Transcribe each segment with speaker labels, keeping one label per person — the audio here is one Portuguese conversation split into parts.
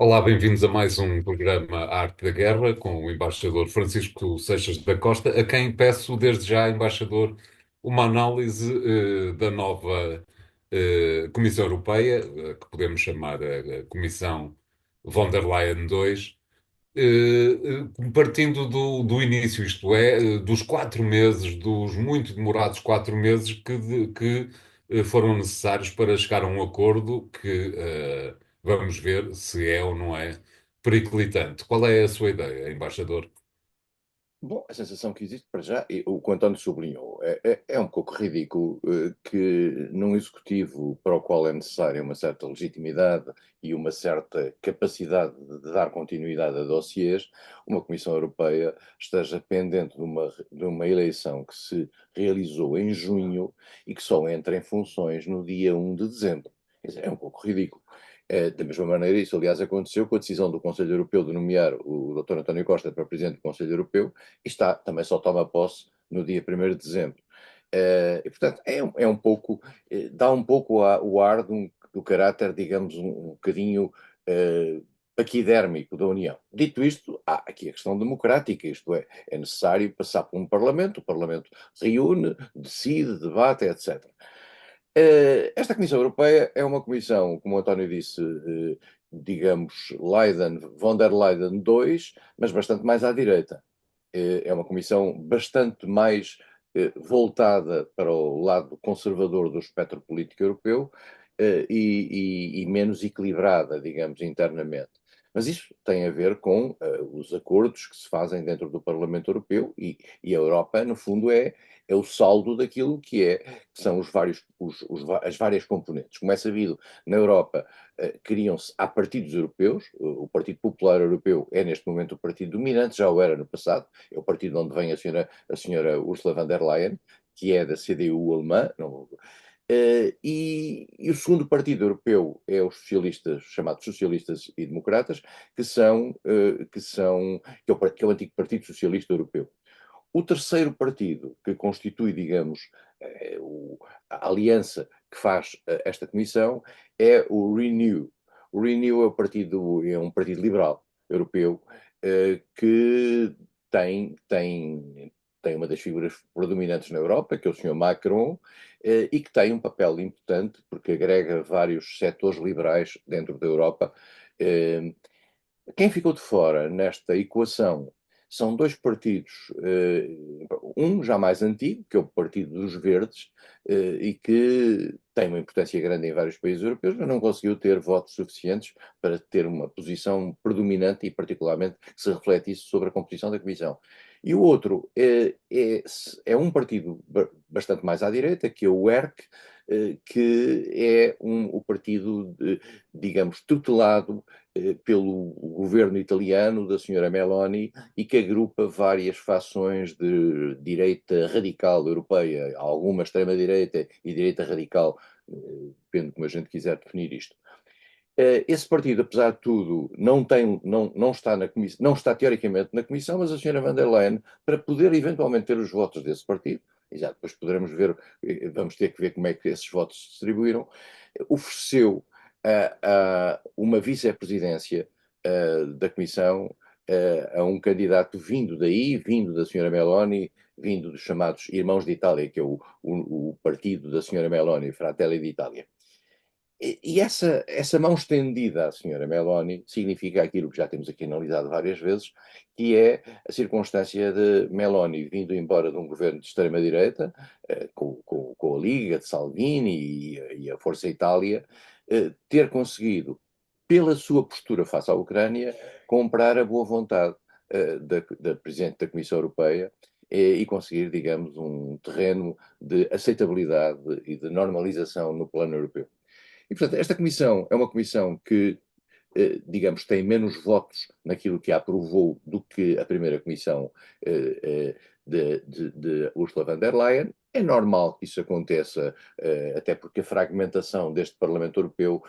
Speaker 1: Olá, bem-vindos a mais um programa Arte da Guerra com o embaixador Francisco Seixas da Costa, a quem peço desde já, embaixador, uma análise da nova Comissão Europeia, que podemos chamar a Comissão von der Leyen II, partindo do início, isto é, dos 4 meses, dos muito demorados 4 meses que foram necessários para chegar a um acordo que vamos ver se é ou não é periclitante. Qual é a sua ideia, embaixador?
Speaker 2: Bom, a sensação que existe para já, e o que o António sublinhou, é um pouco ridículo que num executivo para o qual é necessária uma certa legitimidade e uma certa capacidade de dar continuidade a dossiês, uma Comissão Europeia esteja pendente de uma eleição que se realizou em junho e que só entra em funções no dia 1 de dezembro. Quer dizer, é um pouco ridículo. Da mesma maneira, isso aliás aconteceu com a decisão do Conselho Europeu de nomear o Dr. António Costa para Presidente do Conselho Europeu, e também só toma posse no dia 1º de dezembro. E, portanto, é um pouco, dá um pouco o ar do caráter, digamos, um bocadinho paquidérmico da União. Dito isto, há aqui a questão democrática, isto é necessário passar por um Parlamento, o Parlamento reúne, decide, debate, etc. Esta Comissão Europeia é uma comissão, como o António disse, digamos, von der Leyen 2, mas bastante mais à direita. É uma comissão bastante mais voltada para o lado conservador do espectro político europeu e menos equilibrada, digamos, internamente. Mas isso tem a ver com os acordos que se fazem dentro do Parlamento Europeu e a Europa, no fundo, é o saldo daquilo que são as várias componentes. Como é sabido, na Europa criam-se, há partidos europeus, o Partido Popular Europeu é neste momento o partido dominante, já o era no passado, é o partido onde vem a senhora Ursula von der Leyen, que é da CDU alemã, não, e o segundo partido europeu é os socialistas, chamados socialistas e democratas, que é o antigo Partido Socialista Europeu. O terceiro partido que constitui, digamos, a aliança que faz esta comissão é o Renew. O Renew é um partido liberal europeu que tem uma das figuras predominantes na Europa, que é o Sr. Macron, e que tem um papel importante porque agrega vários setores liberais dentro da Europa. Eh, Quem ficou de fora nesta equação são dois partidos, um já mais antigo, que é o Partido dos Verdes, e que tem uma importância grande em vários países europeus, mas não conseguiu ter votos suficientes para ter uma posição predominante e particularmente que se reflete isso sobre a composição da Comissão. E o outro é um partido bastante mais à direita, que é o ERC, que é o partido, digamos, tutelado pelo governo italiano da senhora Meloni e que agrupa várias fações de direita radical europeia, alguma extrema-direita e direita radical, depende de como a gente quiser definir isto. Esse partido, apesar de tudo, não está não está teoricamente na Comissão, mas a senhora van der Leyen, para poder eventualmente ter os votos desse partido, e já depois poderemos ver, vamos ter que ver como é que esses votos se distribuíram, ofereceu uma vice-presidência da Comissão a um candidato vindo daí, vindo da senhora Meloni, vindo dos chamados Irmãos de Itália, que é o partido da senhora Meloni, Fratelli d'Italia. E essa mão estendida à senhora Meloni significa aquilo que já temos aqui analisado várias vezes, que é a circunstância de Meloni vindo embora de um governo de extrema-direita, com a Liga de Salvini e a Força Itália, ter conseguido, pela sua postura face à Ucrânia, comprar a boa vontade da Presidente da Comissão Europeia e conseguir, digamos, um terreno de aceitabilidade e de normalização no plano europeu. E, portanto, esta comissão é uma comissão que, digamos, tem menos votos naquilo que a aprovou do que a primeira comissão de Ursula von der Leyen, É normal que isso aconteça, até porque a fragmentação deste Parlamento Europeu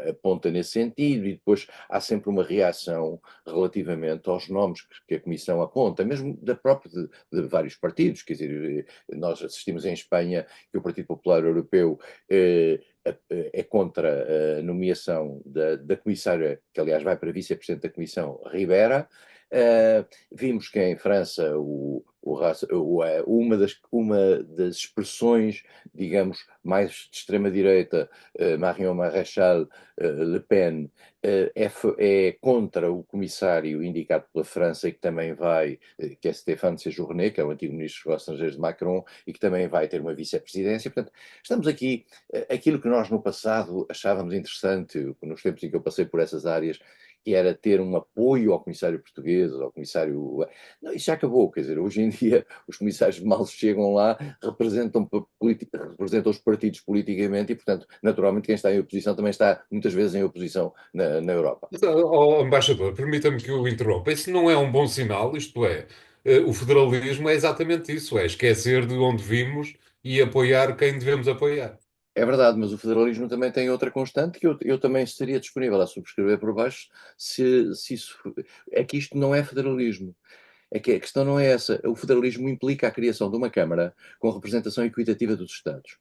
Speaker 2: aponta nesse sentido e depois há sempre uma reação relativamente aos nomes que a Comissão aponta, mesmo da própria de vários partidos. Quer dizer, nós assistimos em Espanha que o Partido Popular Europeu é contra a nomeação da comissária, que aliás vai para vice-presidente da Comissão, Ribera. Vimos que em França uma das expressões, digamos, mais de extrema-direita, Marion Maréchal Le Pen, é contra o comissário indicado pela França e que também vai, que é Stéphane Séjourné, que é o antigo ministro dos Estrangeiros de Macron, e que também vai ter uma vice-presidência. Portanto, estamos aqui, aquilo que nós no passado achávamos interessante, nos tempos em que eu passei por essas áreas, que era ter um apoio ao comissário português, ao comissário. Não, isso já acabou, quer dizer, hoje em dia os comissários mal chegam lá, representam os partidos politicamente e, portanto, naturalmente quem está em oposição também está muitas vezes em oposição na Europa.
Speaker 1: Mas, embaixador, permita-me que o interrompa. Isso não é um bom sinal, isto é, o federalismo é exatamente isso, é esquecer de onde vimos e apoiar quem devemos apoiar.
Speaker 2: É verdade, mas o federalismo também tem outra constante que eu também estaria disponível a subscrever por baixo se isso. É que isto não é federalismo. É que a questão não é essa. O federalismo implica a criação de uma Câmara com representação equitativa dos Estados.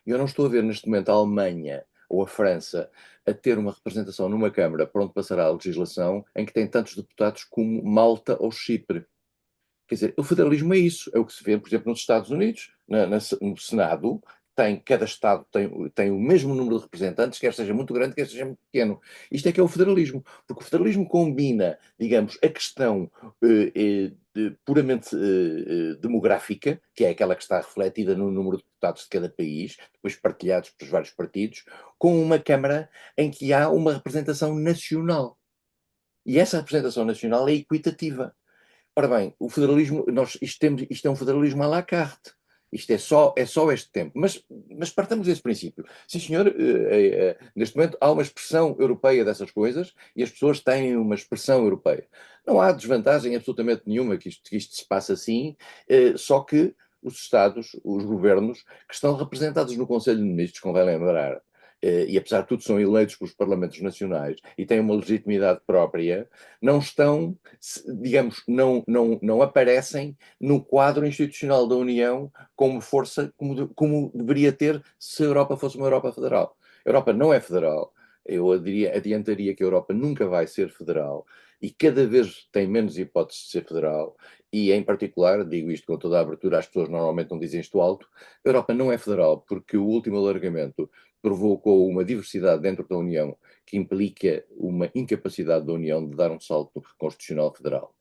Speaker 2: E eu não estou a ver neste momento a Alemanha ou a França a ter uma representação numa Câmara por onde passará a legislação em que tem tantos deputados como Malta ou Chipre. Quer dizer, o federalismo é isso. É o que se vê, por exemplo, nos Estados Unidos, no Senado, cada Estado tem o mesmo número de representantes, quer seja muito grande, quer seja muito pequeno. Isto é que é o federalismo, porque o federalismo combina, digamos, a questão puramente demográfica, que é aquela que está refletida no número de deputados de cada país, depois partilhados pelos vários partidos, com uma Câmara em que há uma representação nacional. E essa representação nacional é equitativa. Ora bem, o federalismo, isto é um federalismo à la carte. Isto é só este tempo. Mas partamos desse princípio. Sim, senhor, neste momento há uma expressão europeia dessas coisas e as pessoas têm uma expressão europeia. Não há desvantagem absolutamente nenhuma que isto se passe assim, só que os Estados, os governos, que estão representados no Conselho de Ministros, convém lembrar, e apesar de tudo são eleitos pelos Parlamentos Nacionais e têm uma legitimidade própria, não estão, digamos, não aparecem no quadro institucional da União como força como deveria ter se a Europa fosse uma Europa federal. A Europa não é federal. Eu adiantaria que a Europa nunca vai ser federal e cada vez tem menos hipóteses de ser federal. E, em particular, digo isto com toda a abertura, as pessoas normalmente não dizem isto alto, a Europa não é federal porque o último alargamento provocou uma diversidade dentro da União que implica uma incapacidade da União de dar um salto constitucional federal.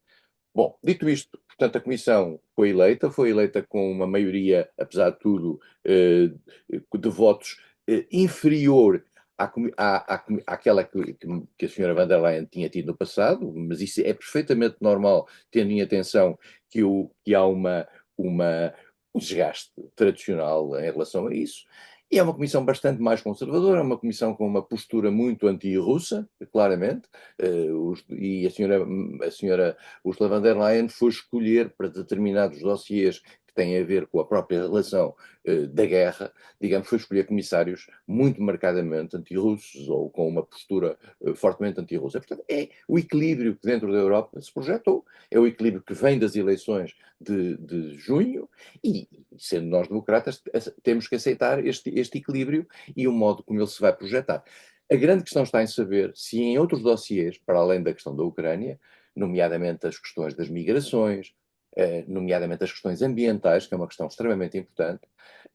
Speaker 2: Bom, dito isto, portanto, a Comissão foi eleita com uma maioria, apesar de tudo, de votos inferior àquela que a senhora van der Leyen tinha tido no passado, mas isso é perfeitamente normal, tendo em atenção que há um desgaste tradicional em relação a isso. E é uma comissão bastante mais conservadora, é uma comissão com uma postura muito anti-russa, claramente, e a senhora Ursula von der Leyen foi escolher para determinados dossiês que têm a ver com a própria relação da guerra, digamos, foi escolher comissários muito marcadamente anti-russos ou com uma postura fortemente anti-russa. Portanto, é o equilíbrio que dentro da Europa se projetou, é o equilíbrio que vem das eleições de junho e, sendo nós democratas, temos que aceitar este equilíbrio e o modo como ele se vai projetar. A grande questão está em saber se em outros dossiês, para além da questão da Ucrânia, nomeadamente as questões das migrações, nomeadamente as questões ambientais, que é uma questão extremamente importante,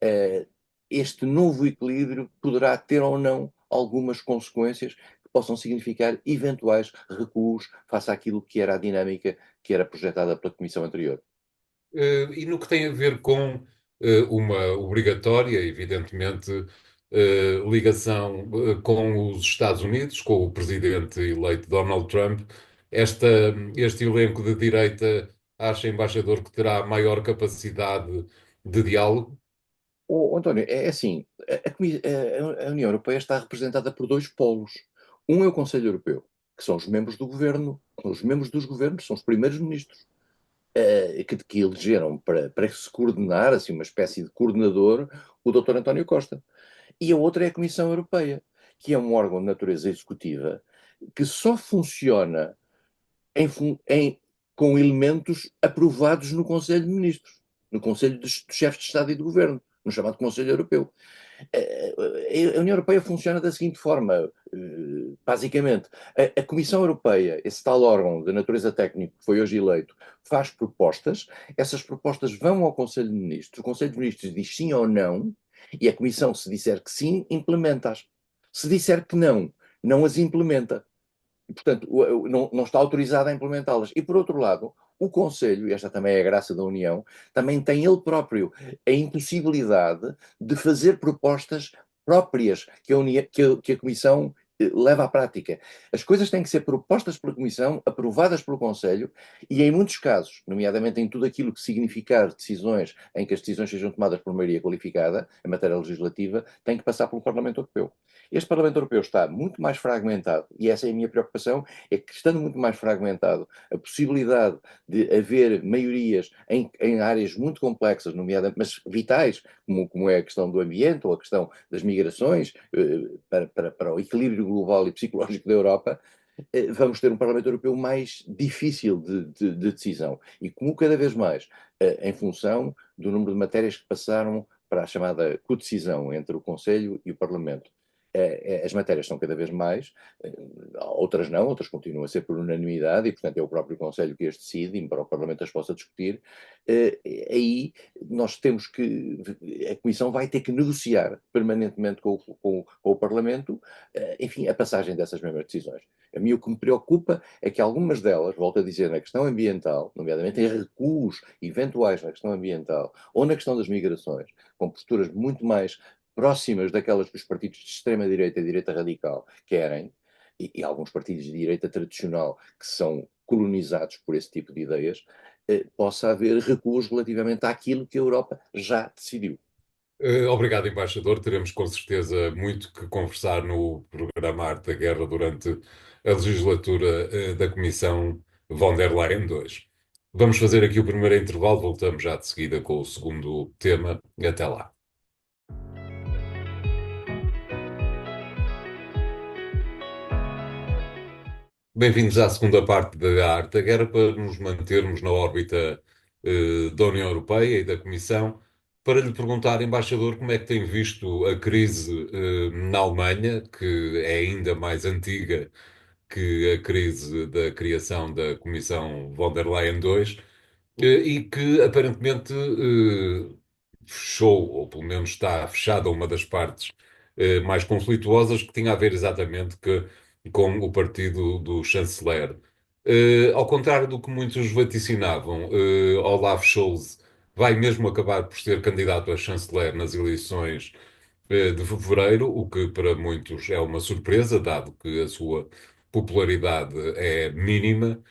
Speaker 2: eh, este novo equilíbrio poderá ter ou não algumas consequências que possam significar eventuais recuos face àquilo que era a dinâmica que era projetada pela Comissão anterior.
Speaker 1: E no que tem a ver com uma obrigatória, evidentemente, ligação com os Estados Unidos, com o presidente eleito Donald Trump, esta, este elenco de direita acha, embaixador, que terá maior capacidade de diálogo?
Speaker 2: António, é assim, a União Europeia está representada por dois polos. Um é o Conselho Europeu, que são os membros do governo, os membros dos governos, são os primeiros ministros. que elegeram para se coordenar, assim, uma espécie de coordenador, o Dr. António Costa. E a outra é a Comissão Europeia, que é um órgão de natureza executiva que só funciona em, com elementos aprovados no Conselho de Ministros, no Conselho dos chefes de Estado e de Governo, no chamado Conselho Europeu. A União Europeia funciona da seguinte forma, basicamente. A Comissão Europeia, esse tal órgão de natureza técnica que foi hoje eleito, faz propostas, essas propostas vão ao Conselho de Ministros, o Conselho de Ministros diz sim ou não, e a Comissão, se disser que sim, implementa-as. Se disser que não, não as implementa. E, portanto, não está autorizado a implementá-las. E, por outro lado, o Conselho, e esta também é a graça da União, também tem ele próprio a impossibilidade de fazer propostas próprias que a Comissão leva à prática. As coisas têm que ser propostas pela Comissão, aprovadas pelo Conselho, e em muitos casos, nomeadamente em tudo aquilo que significar decisões em que as decisões sejam tomadas por maioria qualificada, em matéria legislativa, tem que passar pelo Parlamento Europeu. Este Parlamento Europeu está muito mais fragmentado, e essa é a minha preocupação, é que estando muito mais fragmentado, a possibilidade de haver maiorias em áreas muito complexas, nomeadamente, mas vitais, como é a questão do ambiente ou a questão das migrações, para o equilíbrio global e psicológico da Europa, vamos ter um Parlamento Europeu mais difícil de decisão. E como cada vez mais, em função do número de matérias que passaram para a chamada codecisão entre o Conselho e o Parlamento, as matérias são cada vez mais, outras não, outras continuam a ser por unanimidade e, portanto, é o próprio Conselho que as decide, embora o Parlamento as possa discutir. Aí nós temos que, a Comissão vai ter que negociar permanentemente com o Parlamento, enfim, a passagem dessas mesmas decisões. A mim o que me preocupa é que algumas delas, volto a dizer, na questão ambiental, nomeadamente em recuos eventuais na questão ambiental ou na questão das migrações, com posturas muito mais próximas daquelas que os partidos de extrema-direita e direita radical querem, e alguns partidos de direita tradicional que são colonizados por esse tipo de ideias, possa haver recuos relativamente àquilo que a Europa já decidiu.
Speaker 1: Obrigado, embaixador. Teremos com certeza muito que conversar no programa Arte da Guerra durante a legislatura da Comissão von der Leyen 2. Vamos fazer aqui o primeiro intervalo, voltamos já de seguida com o segundo tema. Até lá. Bem-vindos à segunda parte da Arte da Guerra para nos mantermos na órbita da União Europeia e da Comissão. Para lhe perguntar, embaixador, como é que tem visto a crise na Alemanha, que é ainda mais antiga que a crise da criação da Comissão von der Leyen 2, e que aparentemente fechou, ou pelo menos está fechada uma das partes mais conflituosas, que tinha a ver exatamente com o partido do chanceler. Ao contrário do que muitos vaticinavam, Olaf Scholz vai mesmo acabar por ser candidato a chanceler nas eleições de fevereiro, o que para muitos é uma surpresa, dado que a sua popularidade é mínima.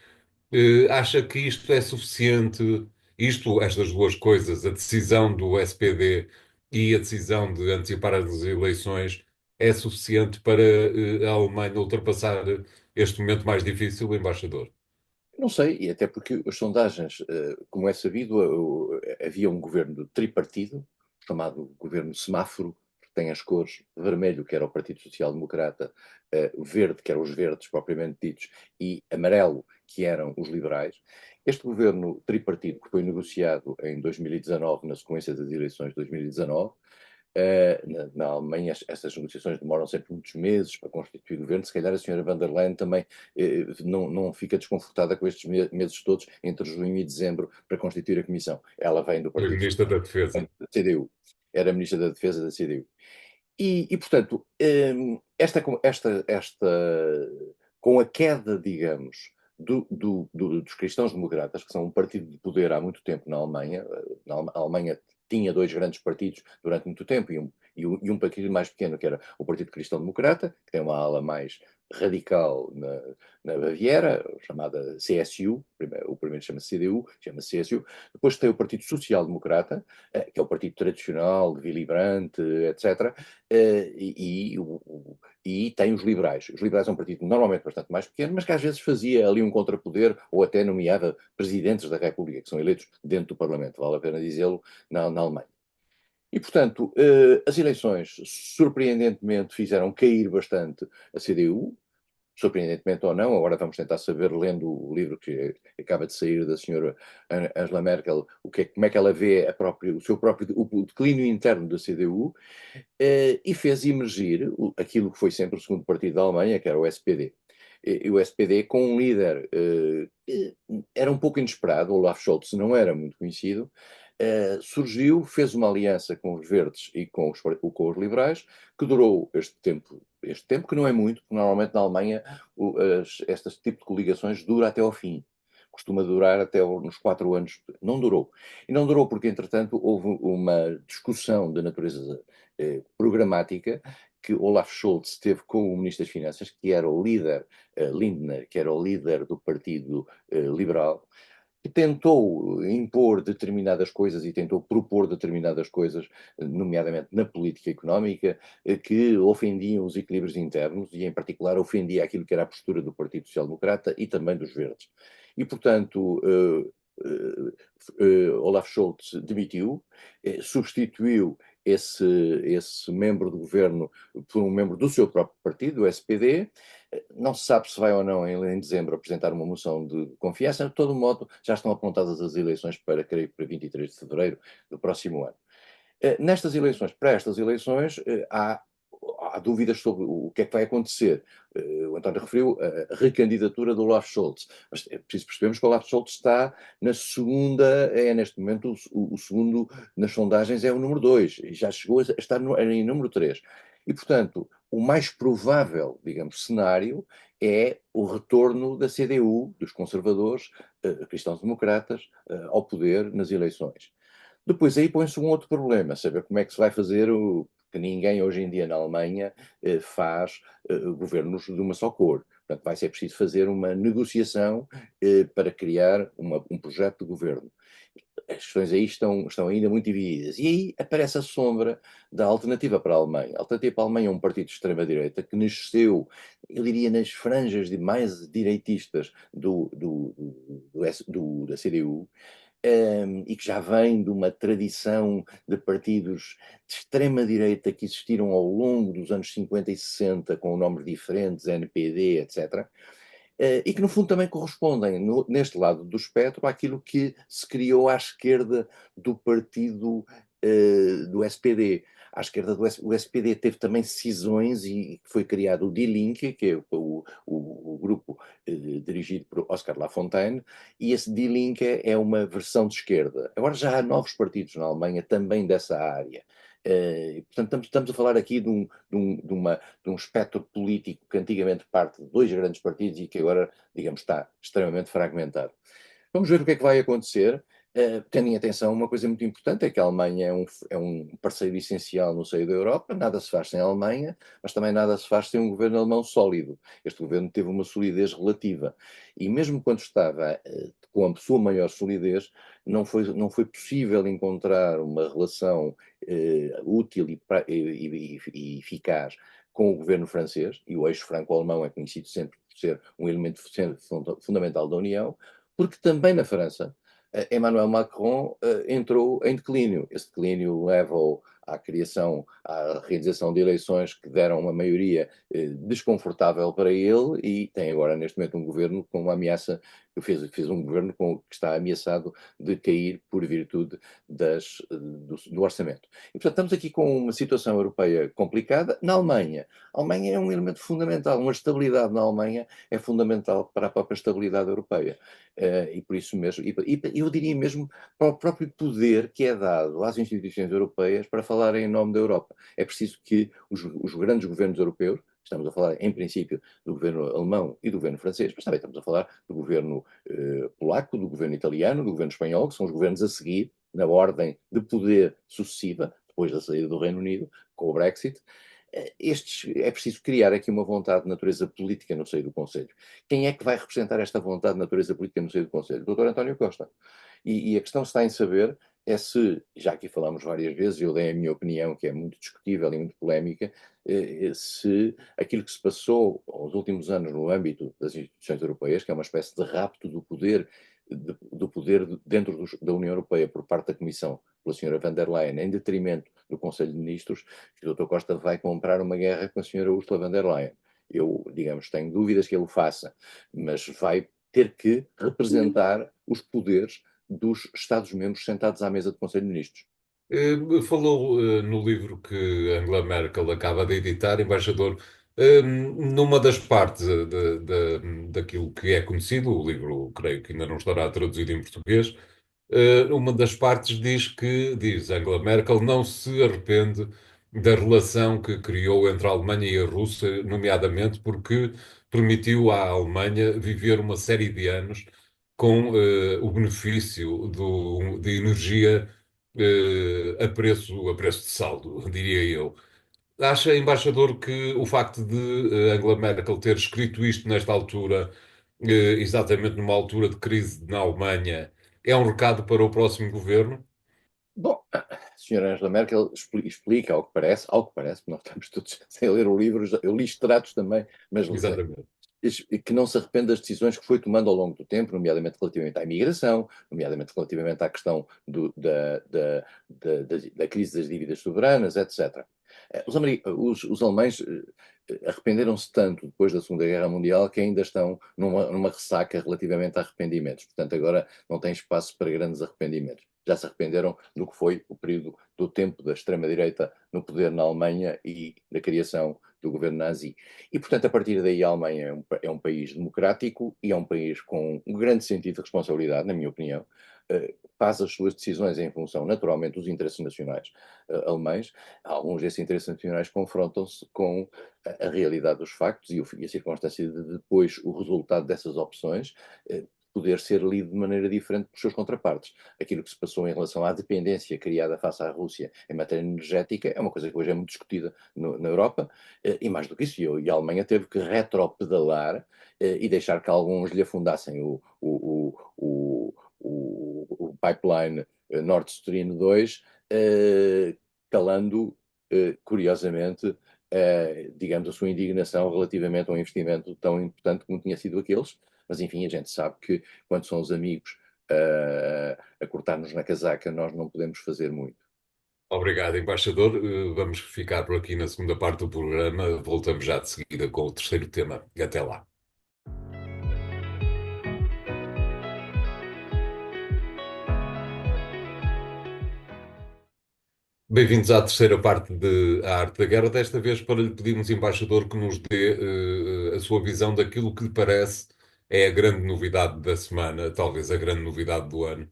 Speaker 1: Acha que isto é suficiente? Estas duas coisas, a decisão do SPD e a decisão de antecipar as eleições, é suficiente para a Alemanha ultrapassar este momento mais difícil, embaixador?
Speaker 2: Não sei, e até porque as sondagens, como é sabido, havia um governo tripartido, chamado governo semáforo, que tem as cores vermelho, que era o Partido Social Democrata, verde, que eram os verdes propriamente ditos, e amarelo, que eram os liberais. Este governo tripartido, que foi negociado em 2019, na sequência das eleições de 2019, na Alemanha, essas negociações demoram sempre muitos meses para constituir governo. Se calhar a senhora van der Leyen também não fica desconfortada com estes meses todos, entre junho e dezembro, para constituir a comissão. Ela vem do
Speaker 1: Foi
Speaker 2: Partido
Speaker 1: Ministra da Defesa.
Speaker 2: da CDU, era Ministra da Defesa da CDU. Portanto, com a queda, digamos, dos cristãos-democratas, que são um partido de poder há muito tempo na Alemanha, a Alemanha tinha dois grandes partidos durante muito tempo e um partido mais pequeno, que era o Partido Cristão Democrata, que tem uma ala mais radical na Baviera, chamada CSU, o primeiro chama-se CDU, chama-se CSU, depois tem o Partido Social Democrata, que é o partido tradicional de Willy Brandt, etc., e tem os liberais. Os liberais é um partido normalmente bastante mais pequeno, mas que às vezes fazia ali um contrapoder ou até nomeava presidentes da República, que são eleitos dentro do Parlamento, vale a pena dizê-lo, na Alemanha. E, portanto, as eleições surpreendentemente fizeram cair bastante a CDU, surpreendentemente ou não, agora vamos tentar saber, lendo o livro que acaba de sair da senhora Angela Merkel, como é que ela vê o declínio interno da CDU, e fez emergir aquilo que foi sempre o segundo partido da Alemanha, que era o SPD. E o SPD com um líder que era um pouco inesperado, Olaf Scholz não era muito conhecido, surgiu, fez uma aliança com os verdes e com os liberais, que durou este tempo que não é muito, porque normalmente na Alemanha este tipo de coligações dura até ao fim. Costuma durar até nos 4 anos. Não durou. E não durou porque, entretanto, houve uma discussão de natureza programática que Olaf Scholz teve com o Ministro das Finanças, que era o líder, Lindner, que era o líder do Partido Liberal, que tentou impor determinadas coisas e tentou propor determinadas coisas, nomeadamente na política económica, que ofendiam os equilíbrios internos e, em particular, ofendia aquilo que era a postura do Partido Social Democrata e também dos Verdes. E, portanto, Olaf Scholz demitiu, substituiu esse membro do governo por um membro do seu próprio partido, o SPD. Não se sabe se vai ou não, em dezembro, apresentar uma moção de confiança. De todo modo, já estão apontadas as eleições para, creio, para 23 de fevereiro do próximo ano. Para estas eleições, há dúvidas sobre o que é que vai acontecer. O António referiu a recandidatura do Olaf Scholz, mas é preciso percebermos que o Olaf Scholz está na segunda, é neste momento o segundo nas sondagens, é o número 2, e já chegou a estar em número 3. E, portanto, o mais provável, digamos, cenário é o retorno da CDU, dos conservadores, cristãos-democratas, ao poder nas eleições. Depois aí põe-se um outro problema, saber como é que se vai fazer que ninguém hoje em dia na Alemanha faz governos de uma só cor. Portanto, vai ser preciso fazer uma negociação para criar um projeto de governo. As questões aí estão ainda muito divididas. E aí aparece a sombra da Alternativa para a Alemanha. A Alternativa para a Alemanha é um partido de extrema-direita que nasceu, eu diria, nas franjas mais direitistas da CDU, e que já vem de uma tradição de partidos de extrema-direita que existiram ao longo dos anos 50 e 60, com nomes diferentes, NPD, etc., e que no fundo também correspondem, neste lado do espectro, àquilo que se criou à esquerda do partido do SPD. À esquerda o SPD teve também cisões e foi criado o Die Linke, que é o grupo dirigido por Oscar Lafontaine, e esse Die Linke é uma versão de esquerda. Agora já há novos partidos na Alemanha também dessa área. Portanto, estamos a falar aqui de um espectro político que antigamente parte de dois grandes partidos e que agora, digamos, está extremamente fragmentado. Vamos ver o que é que vai acontecer. Tendo em atenção uma coisa muito importante, é que a Alemanha é um parceiro essencial no seio da Europa, nada se faz sem a Alemanha, mas também nada se faz sem um governo alemão sólido. Este governo teve uma solidez relativa e mesmo quando estava com a sua maior solidez, não foi possível encontrar uma relação útil e eficaz com o governo francês, e o eixo franco-alemão é conhecido sempre por ser um elemento fundamental da União, porque também na França Emmanuel Macron entrou em declínio. Esse declínio leva-o à realização de eleições que deram uma maioria desconfortável para ele e tem agora neste momento um governo com uma ameaça, fez um governo que está ameaçado de cair por virtude do orçamento. E portanto estamos aqui com uma situação europeia complicada. Na Alemanha, a Alemanha é um elemento fundamental, uma estabilidade na Alemanha é fundamental para a própria estabilidade europeia. E por isso mesmo, eu diria mesmo para o próprio poder que é dado às instituições europeias para falarem em nome da Europa. É preciso que os grandes governos europeus, estamos a falar em princípio do governo alemão e do governo francês, mas também estamos a falar do governo polaco, do governo italiano, do governo espanhol, que são os governos a seguir na ordem de poder sucessiva, depois da saída do Reino Unido, com o Brexit. É preciso criar aqui uma vontade de natureza política no seio do Conselho. Quem é que vai representar esta vontade de natureza política no seio do Conselho? O Dr. António Costa. E a questão está em saber é se, já aqui falamos várias vezes, eu dei a minha opinião, que é muito discutível e muito polémica, se aquilo que se passou aos últimos anos no âmbito das instituições europeias, que é uma espécie de rapto do poder, do poder dentro da União Europeia por parte da Comissão, pela senhora van der Leyen, em detrimento do Conselho de Ministros, que o Dr. Costa vai comprar uma guerra com a senhora Ursula von der Leyen. Eu, digamos, tenho dúvidas que ele o faça, mas vai ter que representar os poderes dos Estados-membros sentados à mesa do Conselho de Ministros.
Speaker 1: Falou no livro que Angela Merkel acaba de editar, embaixador, numa das partes daquilo que é conhecido, o livro creio que ainda não estará traduzido em português. Uma das partes diz Angela Merkel, não se arrepende da relação que criou entre a Alemanha e a Rússia, nomeadamente porque permitiu à Alemanha viver uma série de anos com o benefício de energia a preço de saldo, diria eu. Acha, embaixador, que o facto de Angela Merkel ter escrito isto nesta altura, exatamente numa altura de crise na Alemanha, é um recado para o próximo governo?
Speaker 2: Bom, a senhora Angela Merkel explica, ao que parece, nós estamos todos sem ler o livro, eu li extratos também, mas
Speaker 1: Exatamente.
Speaker 2: que não se arrepende das decisões que foi tomando ao longo do tempo, nomeadamente relativamente à imigração, nomeadamente relativamente à questão da crise das dívidas soberanas, etc. Os alemães arrependeram-se tanto depois da Segunda Guerra Mundial que ainda estão numa ressaca relativamente a arrependimentos. Portanto, agora não tem espaço para grandes arrependimentos. Já se arrependeram do que foi o período do tempo da extrema-direita no poder na Alemanha e da criação do governo nazi. E, portanto, a partir daí a Alemanha é um país democrático e é um país com um grande sentido de responsabilidade, na minha opinião. Faz as suas decisões em função, naturalmente, dos interesses nacionais alemães. Alguns desses interesses nacionais confrontam-se com a realidade dos factos e a circunstância de depois o resultado dessas opções poder ser lido de maneira diferente pelos seus contrapartes. Aquilo que se passou em relação à dependência criada face à Rússia em matéria energética é uma coisa que hoje é muito discutida na Europa, e mais do que isso, e a Alemanha teve que retropedalar e deixar que alguns lhe afundassem o pipeline Nord Stream 2, calando, curiosamente, digamos, a sua indignação relativamente a um investimento tão importante como tinha sido aqueles. Mas, enfim, a gente sabe que quando são os amigos a cortar-nos na casaca, nós não podemos fazer muito.
Speaker 1: Obrigado, embaixador. Vamos ficar por aqui na segunda parte do programa. Voltamos já de seguida com o terceiro tema. Até lá. Bem-vindos à terceira parte de A Arte da Guerra. Desta vez para lhe pedimos, embaixador, que nos dê a sua visão daquilo que lhe parece é a grande novidade da semana, talvez a grande novidade do ano,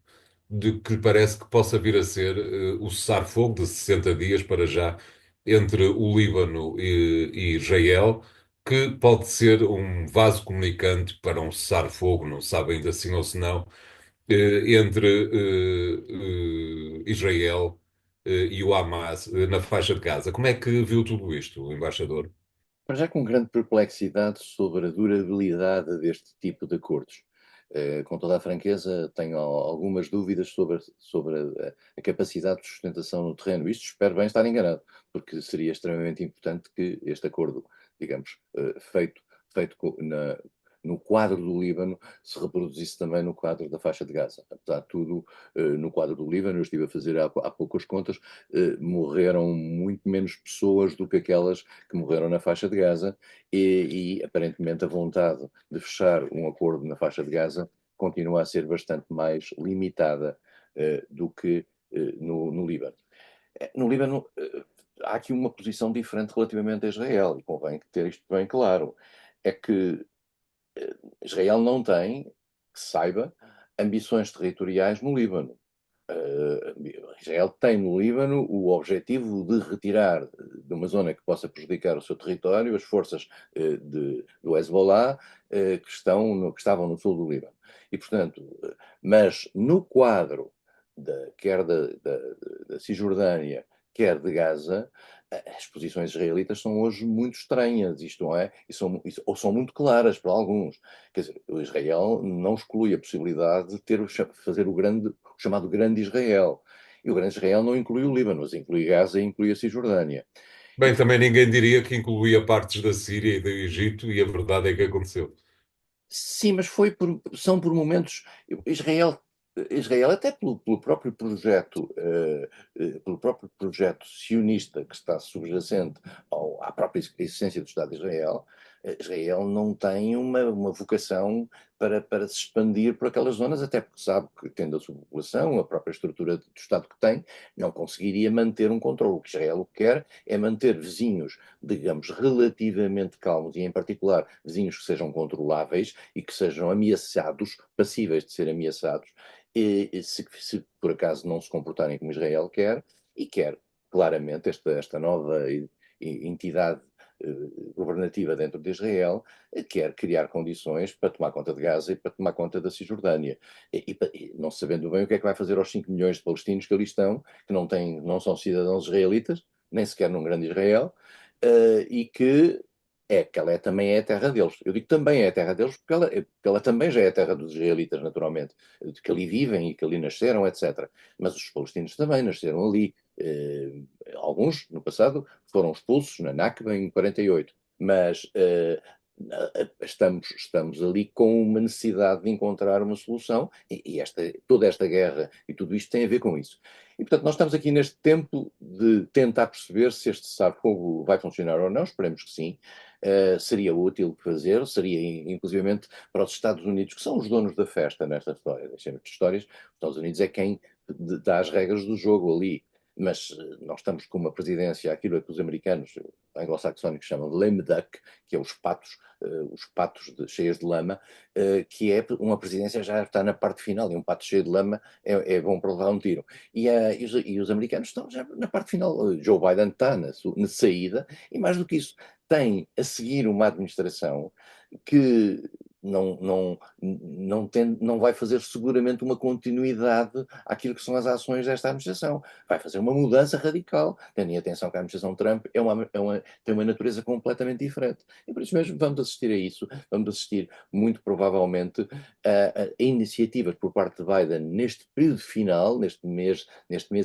Speaker 1: de que lhe parece que possa vir a ser o cessar-fogo de 60 dias para já entre o Líbano e Israel, que pode ser um vaso comunicante para um cessar-fogo, não se sabe ainda sim ou se não, entre Israel e o Hamas na faixa de Gaza. Como é que viu tudo isto, embaixador?
Speaker 2: Mas já com grande perplexidade sobre a durabilidade deste tipo de acordos. Com toda a franqueza, tenho algumas dúvidas sobre a capacidade de sustentação no terreno. Isto espero bem estar enganado, porque seria extremamente importante que este acordo, digamos, feito no quadro do Líbano, se reproduzisse também no quadro da faixa de Gaza. Apesar de tudo, no quadro do Líbano, eu estive a fazer há pouco as contas, morreram muito menos pessoas do que aquelas que morreram na faixa de Gaza e aparentemente a vontade de fechar um acordo na faixa de Gaza continua a ser bastante mais limitada do que no Líbano. No Líbano há aqui uma posição diferente relativamente a Israel e convém ter isto bem claro. É que Israel não tem, que saiba, ambições territoriais no Líbano. Israel tem no Líbano o objetivo de retirar de uma zona que possa prejudicar o seu território as forças do Hezbollah que estavam no sul do Líbano. E, portanto, mas no quadro quer da Cisjordânia, quer de Gaza, as posições israelitas são hoje muito estranhas, isto não é? Ou são muito claras para alguns. Quer dizer, o Israel não exclui a possibilidade de fazer o chamado Grande Israel. E o Grande Israel não inclui o Líbano, mas inclui Gaza e inclui a Cisjordânia. E,
Speaker 1: Bem, também ninguém diria que incluía partes da Síria e do Egito, e a verdade é que aconteceu.
Speaker 2: sim, mas são por momentos. Israel até pelo próprio projeto sionista que está subjacente à própria existência do Estado de Israel, Israel não tem uma vocação para se expandir por aquelas zonas, até porque sabe que, tendo a sua população, a própria estrutura do Estado que tem, não conseguiria manter um controle. O que Israel quer é manter vizinhos, digamos, relativamente calmos, e em particular vizinhos que sejam controláveis e que sejam ameaçados, passíveis de ser ameaçados, se por acaso não se comportarem como Israel quer, e quer claramente esta nova entidade governativa dentro de Israel, quer criar condições para tomar conta de Gaza e para tomar conta da Cisjordânia. E não sabendo bem o que é que vai fazer aos 5 milhões de palestinos que ali estão, que não são cidadãos israelitas, nem sequer num grande Israel, e que ela também é a terra deles. Eu digo também é a terra deles porque ela também já é a terra dos israelitas, naturalmente, de que ali vivem e que ali nasceram, etc. Mas os palestinos também nasceram ali. Alguns, no passado, foram expulsos na Nakba em 48. Mas estamos ali com uma necessidade de encontrar uma solução e toda esta guerra e tudo isto tem a ver com isso. E, portanto, nós estamos aqui neste tempo de tentar perceber se este cessar-fogo vai funcionar ou não, esperemos que sim. Seria útil fazer, seria inclusivamente para os Estados Unidos, que são os donos da festa nesta história, deixemos de histórias, os Estados Unidos é quem dá as regras do jogo ali, mas nós estamos com uma presidência, aquilo que os americanos anglo-saxónicos chamam de lame duck, que é os patos cheios de lama, que é uma presidência já está na parte final, e um pato cheio de lama é bom para levar um tiro. E os americanos estão já na parte final. Joe Biden está na saída, e mais do que isso, tem a seguir uma administração que não vai fazer seguramente uma continuidade àquilo que são as ações desta administração. Vai fazer uma mudança radical, tendo em atenção que a administração Trump tem uma natureza completamente diferente. E por isso mesmo vamos assistir a isso, vamos assistir muito provavelmente a iniciativas por parte de Biden neste período final, neste mês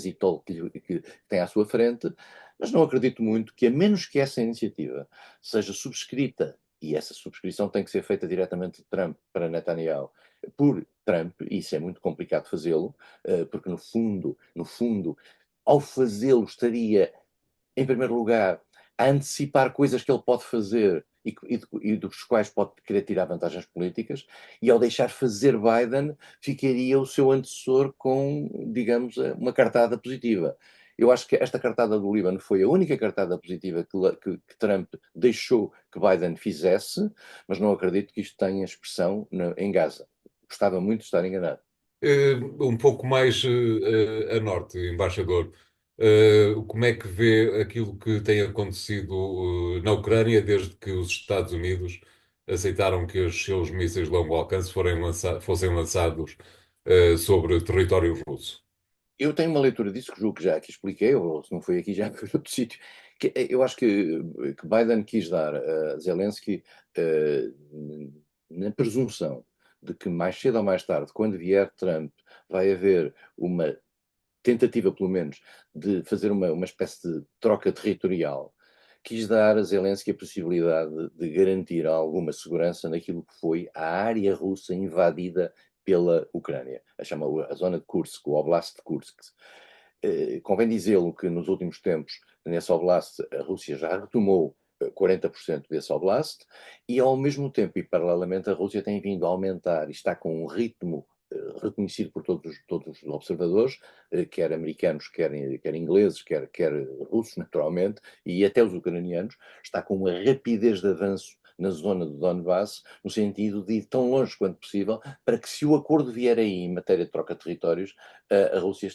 Speaker 2: e tal que tem à sua frente, mas não acredito muito que, a menos que essa iniciativa seja subscrita, e essa subscrição tem que ser feita diretamente de Trump para Netanyahu, por Trump, e isso é muito complicado fazê-lo, porque no fundo, ao fazê-lo estaria, em primeiro lugar, a antecipar coisas que ele pode fazer e dos quais pode querer tirar vantagens políticas, e ao deixar fazer Biden, ficaria o seu antecessor com, digamos, uma cartada positiva. Eu acho que esta cartada do Líbano foi a única cartada positiva que Trump deixou que Biden fizesse, mas não acredito que isto tenha expressão em Gaza. Gostava muito de estar enganado.
Speaker 1: Um pouco mais a norte, embaixador. Como é que vê aquilo que tem acontecido na Ucrânia desde que os Estados Unidos aceitaram que os seus mísseis de longo alcance fossem lançados sobre o território russo?
Speaker 2: Eu tenho uma leitura disso que julgo que já aqui expliquei, ou se não foi aqui já foi outro sítio, que eu acho que Biden quis dar a Zelensky, eh, na presunção de que mais cedo ou mais tarde, quando vier Trump, vai haver uma tentativa, pelo menos, de fazer uma espécie de troca territorial, quis dar a Zelensky a possibilidade de garantir alguma segurança naquilo que foi a área russa invadida pela Ucrânia, a zona de Kursk, o Oblast de Kursk. Convém dizê-lo que nos últimos tempos, nesse Oblast, a Rússia já retomou 40% desse Oblast, e ao mesmo tempo e paralelamente a Rússia tem vindo a aumentar e está com um ritmo reconhecido por todos os observadores, quer americanos, quer ingleses, quer russos, naturalmente, e até os ucranianos, está com uma rapidez de avanço na zona do Donbass, no sentido de ir tão longe quanto possível, para que, se o acordo vier aí em matéria de troca de territórios, a Rússia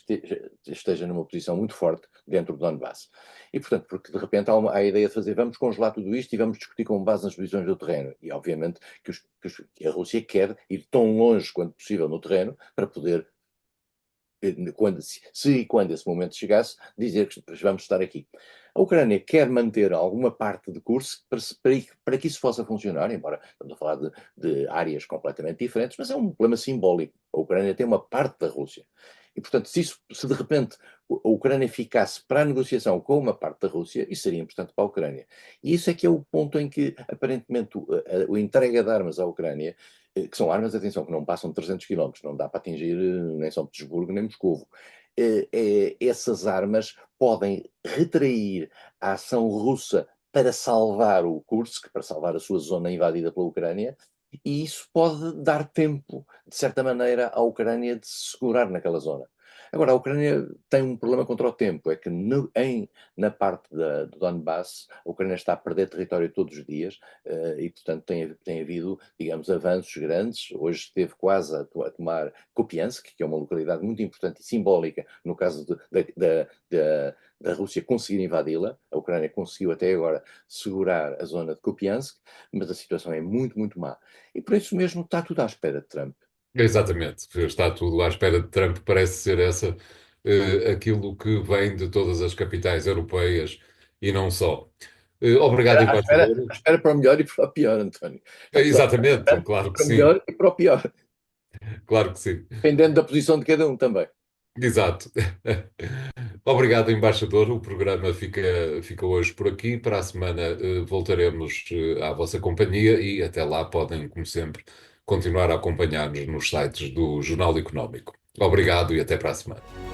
Speaker 2: esteja numa posição muito forte dentro do Donbass. E, portanto, porque de repente há a ideia de fazer, vamos congelar tudo isto e vamos discutir com base nas divisões do terreno. E, obviamente, que a Rússia quer ir tão longe quanto possível no terreno para poder se e quando esse momento chegasse, dizer que vamos estar aqui. A Ucrânia quer manter alguma parte de curso para que isso possa funcionar, embora estamos a falar de áreas completamente diferentes, mas é um problema simbólico. A Ucrânia tem uma parte da Rússia. E, portanto, se de repente a Ucrânia ficasse para a negociação com uma parte da Rússia, isso seria importante para a Ucrânia. E isso é que é o ponto em que, aparentemente, a entrega de armas à Ucrânia, que são armas, atenção, que não passam de 300 quilómetros, não dá para atingir nem São Petersburgo nem Moscovo. Essas armas podem retrair a ação russa para salvar o Kursk, para salvar a sua zona invadida pela Ucrânia, e isso pode dar tempo, de certa maneira, à Ucrânia de se segurar naquela zona. Agora, a Ucrânia tem um problema contra o tempo, é que na parte do Donbass, a Ucrânia está a perder território todos os dias, e, portanto, tem havido, digamos, avanços grandes. Hoje esteve quase a tomar Kupiansk, que é uma localidade muito importante e simbólica, no caso da Rússia conseguir invadi-la. A Ucrânia conseguiu até agora segurar a zona de Kupiansk, mas a situação é muito, muito má. E por isso mesmo está tudo à espera de Trump.
Speaker 1: Exatamente, está tudo à espera de Trump, parece ser essa, aquilo que vem de todas as capitais europeias e não só. Obrigado,
Speaker 2: À
Speaker 1: embaixador.
Speaker 2: espera para o melhor e para o pior, António.
Speaker 1: Exatamente, claro que
Speaker 2: Para o
Speaker 1: sim,
Speaker 2: melhor e para o pior,
Speaker 1: claro que sim.
Speaker 2: dependendo da posição de cada um também.
Speaker 1: Exato. Obrigado, embaixador. O programa fica hoje por aqui. Para a semana, voltaremos, à vossa companhia e até lá podem, como sempre, continuar a acompanhar-nos nos sites do Jornal Económico. Obrigado e até para a semana.